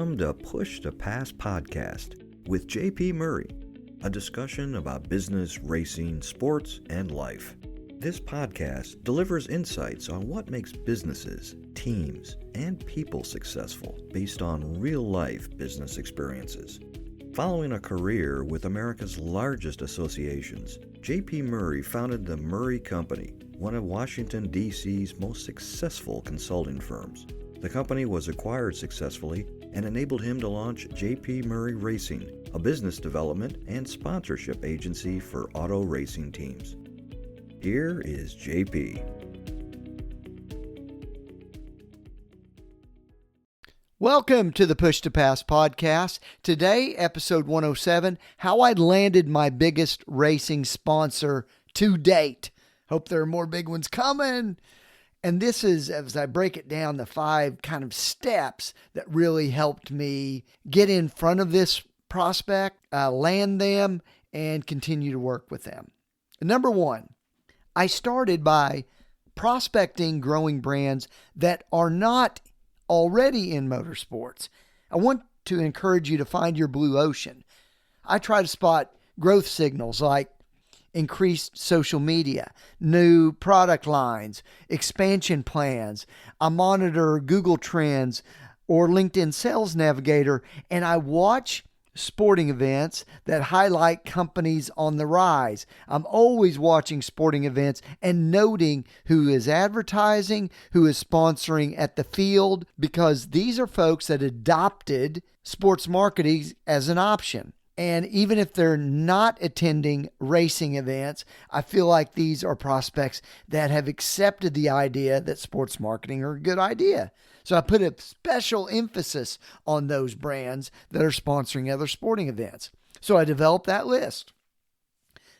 Welcome to Push to Pass podcast with JP Murray, a discussion about business, racing, sports, and life. This podcast delivers insights on what makes businesses, teams, and people successful based on real-life business experiences. Following a career with America's largest associations, JP Murray founded the Murray Company, one of Washington, D.C.'s most successful consulting firms. The company was acquired successfully and enabled him to launch JP Murray Racing, a business development and sponsorship agency for auto racing teams. Here is JP. Welcome to the Push to Pass podcast. Today, episode 107, how I landed my biggest racing sponsor to date. Hope there are more big ones coming. And this is, as I break it down, the 5 kind of steps that really helped me get in front of this prospect, land them, and continue to work with them. Number 1, I started by prospecting growing brands that are not already in motorsports. I want to encourage you to find your blue ocean. I try to spot growth signals like increased social media, new product lines, expansion plans. I monitor Google Trends or LinkedIn Sales Navigator, and I watch sporting events that highlight companies on the rise. I'm always watching sporting events and noting who is advertising, who is sponsoring at the field, because these are folks that adopted sports marketing as an option. And even if they're not attending racing events, I feel like these are prospects that have accepted the idea that sports marketing are a good idea. So I put a special emphasis on those brands that are sponsoring other sporting events. So I developed that list.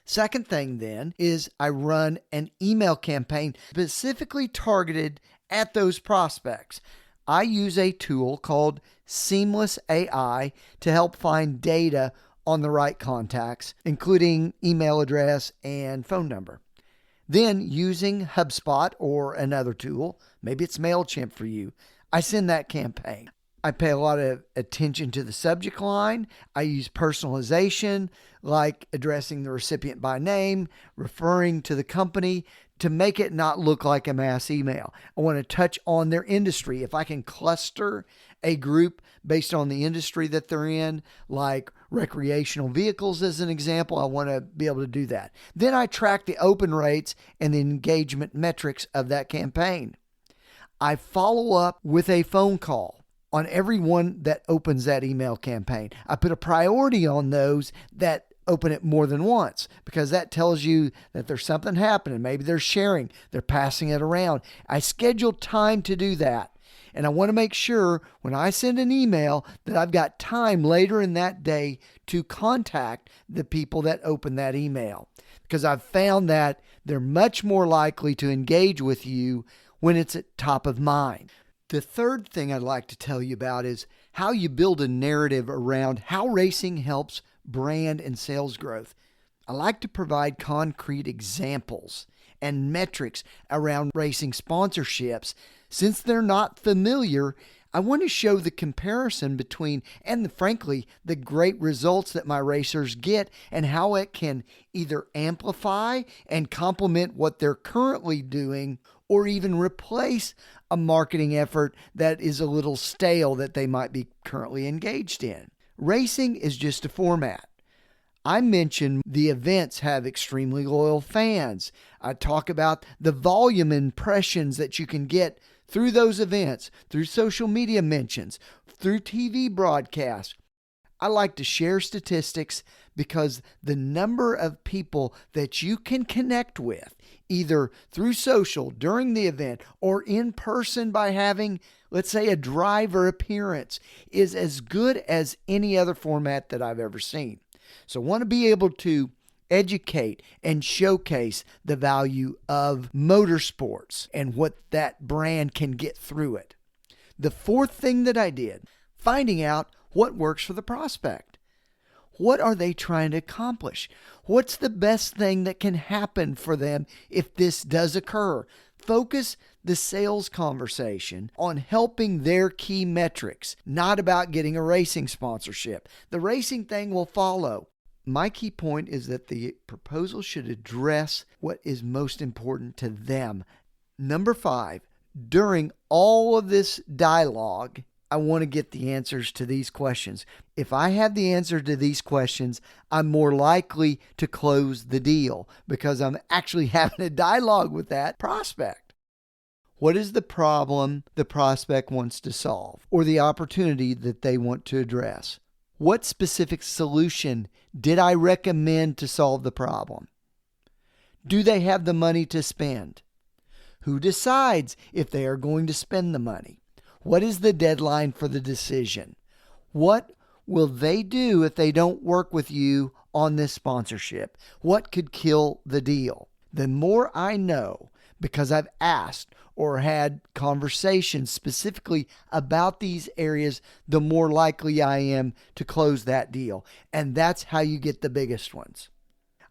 Second thing then is I run an email campaign specifically targeted at those prospects. I use a tool called Seamless AI to help find data on the right contacts, including email address and phone number. Then, using HubSpot or another tool, maybe it's MailChimp for you, I send that campaign. I pay a lot of attention to the subject line. I use personalization, like addressing the recipient by name, referring to the company, to make it not look like a mass email. I want to touch on their industry. If I can cluster a group based on the industry that they're in, like recreational vehicles as an example, I want to be able to do that. Then I track the open rates and the engagement metrics of that campaign. I follow up with a phone call on everyone that opens that email campaign. I put a priority on those that open it more than once, because that tells you that there's something happening. Maybe they're sharing, they're passing it around. I schedule time to do that. And I want to make sure when I send an email that I've got time later in that day to contact the people that open that email, because I've found that they're much more likely to engage with you when it's at top of mind. The third thing I'd like to tell you about is how you build a narrative around how racing helps brand and sales growth. I like to provide concrete examples and metrics around racing sponsorships. Since they're not familiar, I want to show the comparison between, and frankly, the great results that my racers get and how it can either amplify and complement what they're currently doing, or even replace a marketing effort that is a little stale that they might be currently engaged in. Racing is just a format. I mentioned the events have extremely loyal fans. I talk about the volume impressions that you can get through those events, through social media mentions, through TV broadcasts. I like to share statistics because the number of people that you can connect with, either through social during the event or in person by having, let's say, a driver appearance, is as good as any other format that I've ever seen. So I want to be able to educate and showcase the value of motorsports and what that brand can get through it. The fourth thing that I did, finding out what works for the prospect. What are they trying to accomplish? What's the best thing that can happen for them if this does occur? Focus the sales conversation on helping their key metrics, not about getting a racing sponsorship. The racing thing will follow. My key point is that the proposal should address what is most important to them. Number 5, during all of this dialogue, I want to get the answers to these questions. If I have the answer to these questions, I'm more likely to close the deal because I'm actually having a dialogue with that prospect. What is the problem the prospect wants to solve or the opportunity that they want to address? What specific solution did I recommend to solve the problem? Do they have the money to spend? Who decides if they are going to spend the money? What is the deadline for the decision? What will they do if they don't work with you on this sponsorship? What could kill the deal? The more I know, because I've asked or had conversations specifically about these areas, the more likely I am to close that deal. And that's how you get the biggest ones.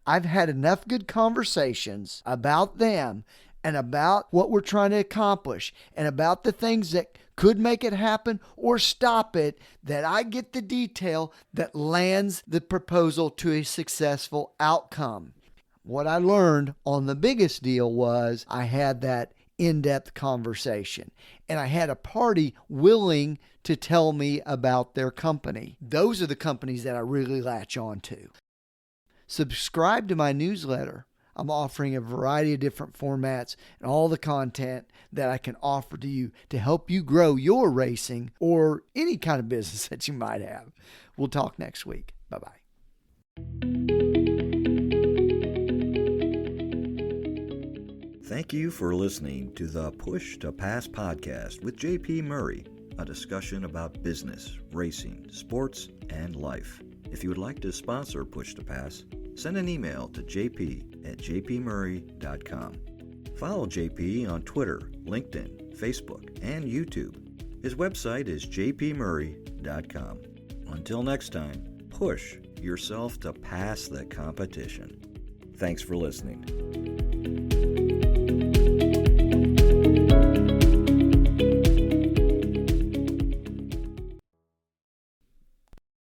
I've had enough good conversations about them and about what we're trying to accomplish and about the things that could make it happen or stop it, that I get the detail that lands the proposal to a successful outcome. What I learned on the biggest deal was I had that in-depth conversation and I had a party willing to tell me about their company. Those are the companies that I really latch on to. Subscribe to my newsletter. I'm offering a variety of different formats and all the content that I can offer to you to help you grow your racing or any kind of business that you might have. We'll talk next week. Bye-bye. Thank you for listening to the Push to Pass podcast with JP Murray, a discussion about business, racing, sports, and life. If you would like to sponsor Push to Pass, send an email to jp@jpmurray.com. Follow JP on Twitter, LinkedIn, Facebook, and YouTube. His website is jpmurray.com. Until next time, push yourself to pass the competition. Thanks for listening.